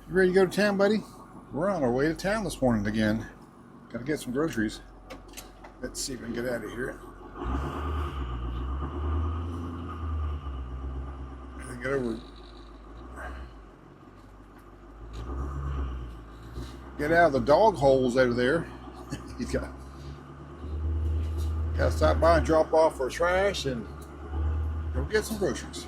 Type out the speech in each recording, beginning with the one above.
You ready to go to town, buddy? We're on our way to town this morning again. Gotta get some groceries. Let's see if we can get out of here. Get over. Get out of the dog holes over there. He's got to stop by and drop off our trash and go get some groceries.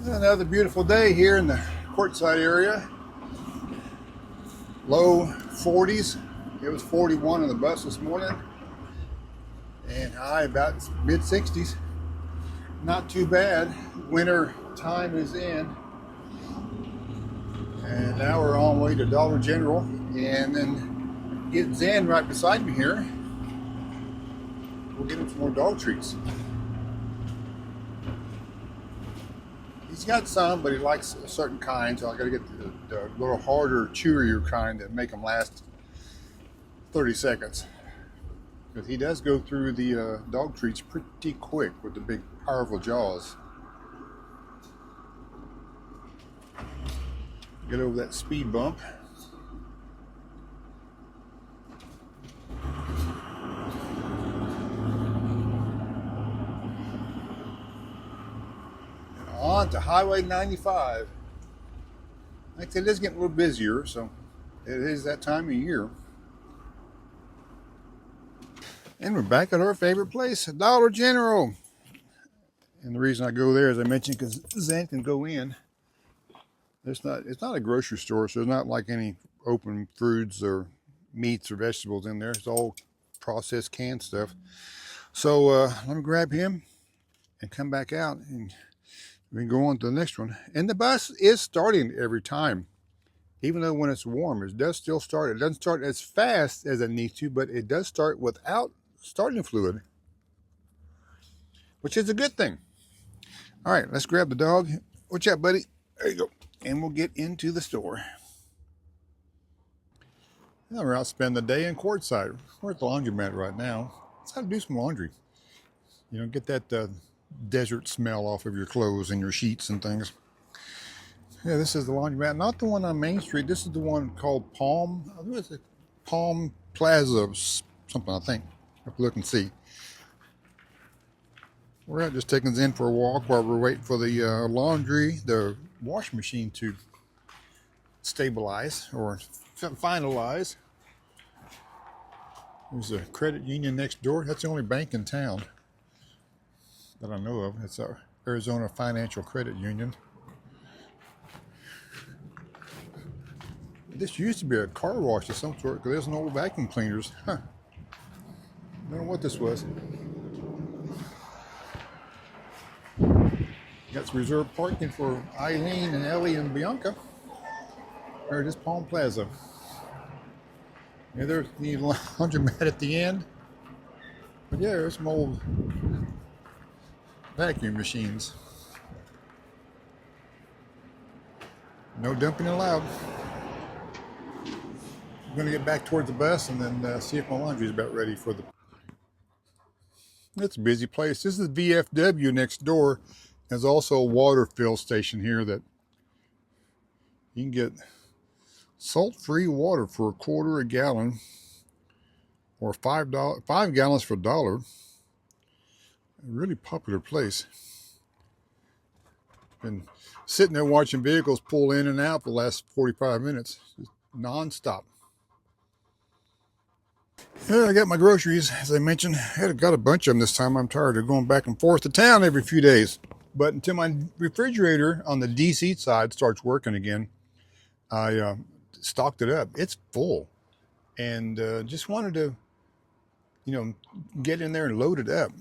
Another beautiful day here in the Quartzside area. Low 40s. It was 41 on the bus this morning, and high about mid 60s. Not too bad. Winter time is in, and now we're on way to Dollar General, and then get Zen right beside me here. We'll get him some more dog treats. He's got some, but he likes a certain kind, so I got to get the little harder, chewier kind that make him last 30 seconds. Because he does go through the dog treats pretty quick with the big, powerful jaws. Get over that speed bump. On to Highway 95. Like I said, it is getting a little busier, so it is that time of year. And we're back at our favorite place, Dollar General. And the reason I go there, as I mentioned, because Zen can go in. It's not a grocery store, so there's not like any open fruits or meats or vegetables in there. It's all processed canned stuff. So let me grab him and come back out, and we can go on to the next one. And the bus is starting every time. Even though when it's warm, it does still start. It doesn't start as fast as it needs to, but it does start without starting fluid, which is a good thing. All right, let's grab the dog. Watch out, buddy. There you go. And we'll get into the store. Now we're out spending the day in Quartzside. We're at the laundromat right now. Let's have to do some laundry. You know, get that desert smell off of your clothes and your sheets and things. Yeah, this is the laundromat, not the one on Main Street. This is the one called Palm. What is it? Palm Plaza, something, I think. I have to look and see. We're out just taking Zen for a walk while we're waiting for the the washing machine to stabilize or finalize. There's a credit union next door. That's the only bank in town that I know of. It's our Arizona Financial Credit Union. This used to be a car wash of some sort because there's an old vacuum cleaners. Huh. I don't know what this was. Got some reserved parking for Eileen and Ellie and Bianca. Or just Palm Plaza. Yeah, there's the laundromat at the end. But yeah, there's some old vacuum machines. No dumping allowed. I'm going to get back towards the bus and then see if my laundry is about ready for the... It's a busy place. This is VFW next door. There's also a water fill station here that you can get salt-free water for $1 a gallon or $5 gallons for $1. A really popular place. Been sitting there watching vehicles pull in and out for the last 45 minutes, just non-stop. Yeah, I got my groceries, as I mentioned. I got a bunch of them this time. I'm tired of going back and forth to town every few days. But until my refrigerator on the DC side starts working again, I stocked it up. It's full. And just wanted to, get in there and load it up.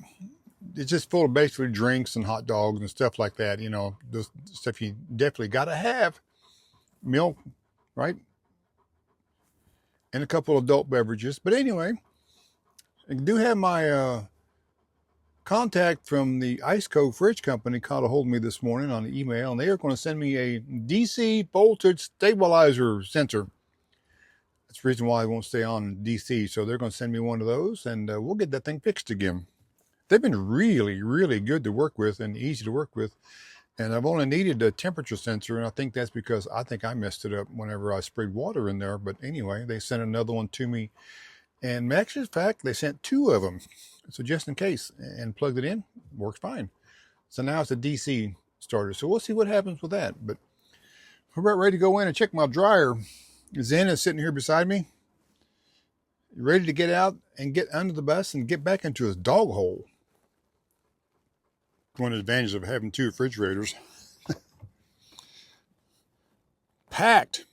It's just full of basically drinks and hot dogs and stuff like that. The stuff you definitely got to have. Milk, right? and a couple of adult beverages. But anyway, I do have my contact from the Ice Cove Fridge Company called a hold of me this morning on the email, and they are going to send me a DC voltage stabilizer sensor. That's the reason why I won't stay on DC. So they're going to send me one of those, and we'll get that thing fixed again. They've been really, really good to work with and easy to work with. And I've only needed a temperature sensor, and I think that's because I think I messed it up whenever I sprayed water in there. But anyway, they sent another one to me. And actually, in fact, they sent 2 of them. So just in case, and plugged it in, works fine. So now it's a DC starter. So we'll see what happens with that. But we're about ready to go in and check my dryer. Zen is sitting here beside me, ready to get out and get under the bus and get back into his dog hole. One of the advantages of having 2 refrigerators. Packed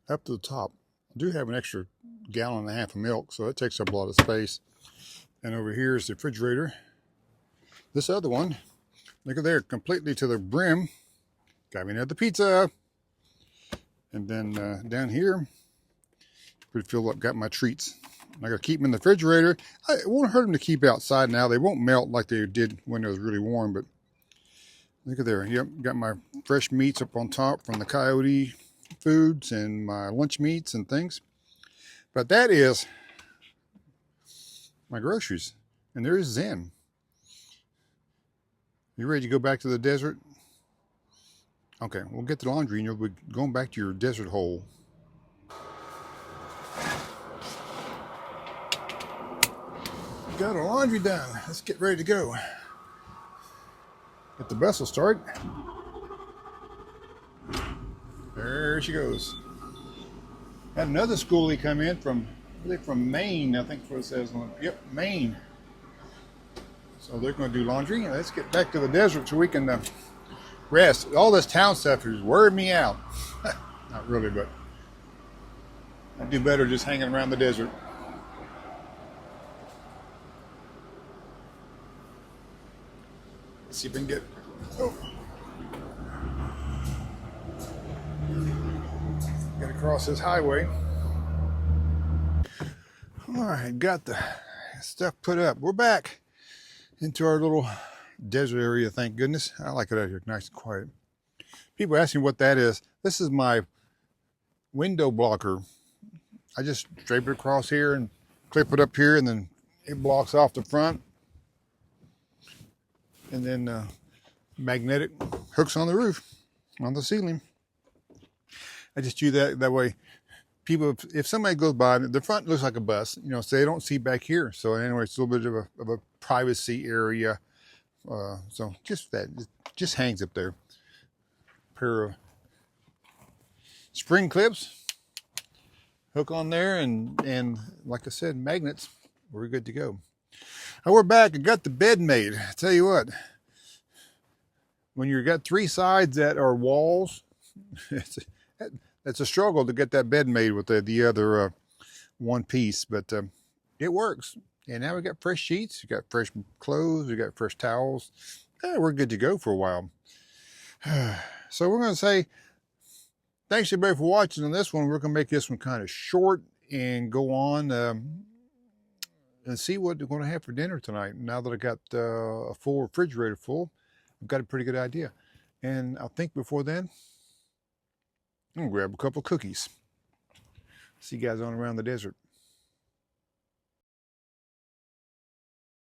up to the top. I do have an extra gallon and a half of milk, so it takes up a lot of space. And over here is the refrigerator. This other one, look at there, completely to the brim. Got me another pizza. And then down here, pretty filled up, got my treats. I gotta keep them in the refrigerator. It won't hurt them to keep outside now. They won't melt like they did when it was really warm, but look at there. Yep, got my fresh meats up on top from the Coyote Foods and my lunch meats and things. But that is my groceries. And there is Zen. You ready to go back to the desert? Okay, we'll get to the laundry and you'll be going back to your desert hole. Got our laundry done. Let's get ready to go. Get the bus will start. There she goes. Had another schoolie come in from Maine, I think that's what it says on it. Yep, Maine. So they're going to do laundry. Let's get back to the desert so we can rest. All this town stuff is wearing me out. Not really, but I do better just hanging around the desert. Let's see if we can get across this highway. All right, got the stuff put up. We're back into our little desert area, thank goodness. I like it out here, nice and quiet. People ask me what that is. This is my window blocker. I just drape it across here and clip it up here, and then it blocks off the front. And then magnetic hooks on the roof, on the ceiling. I just do that way. People, if somebody goes by, the front looks like a bus, you know, so they don't see back here. So anyway, it's a little bit of a privacy area. So just that, it just hangs up there. Pair of spring clips, hook on there, and like I said, magnets. We're good to go. Now we're back and got the bed made. I tell you what, when you've got 3 sides that are walls, it's a struggle to get that bed made with the other one piece, but it works. And now we got fresh sheets, we got fresh clothes, we got fresh towels. We're good to go for a while. So we're going to say thanks everybody for watching on this one. We're going to make this one kind of short and go on and see what we're going to have for dinner tonight. Now that I got a full refrigerator full, I've got a pretty good idea. And I think before then, I'm going to grab a couple cookies. See you guys on around the desert.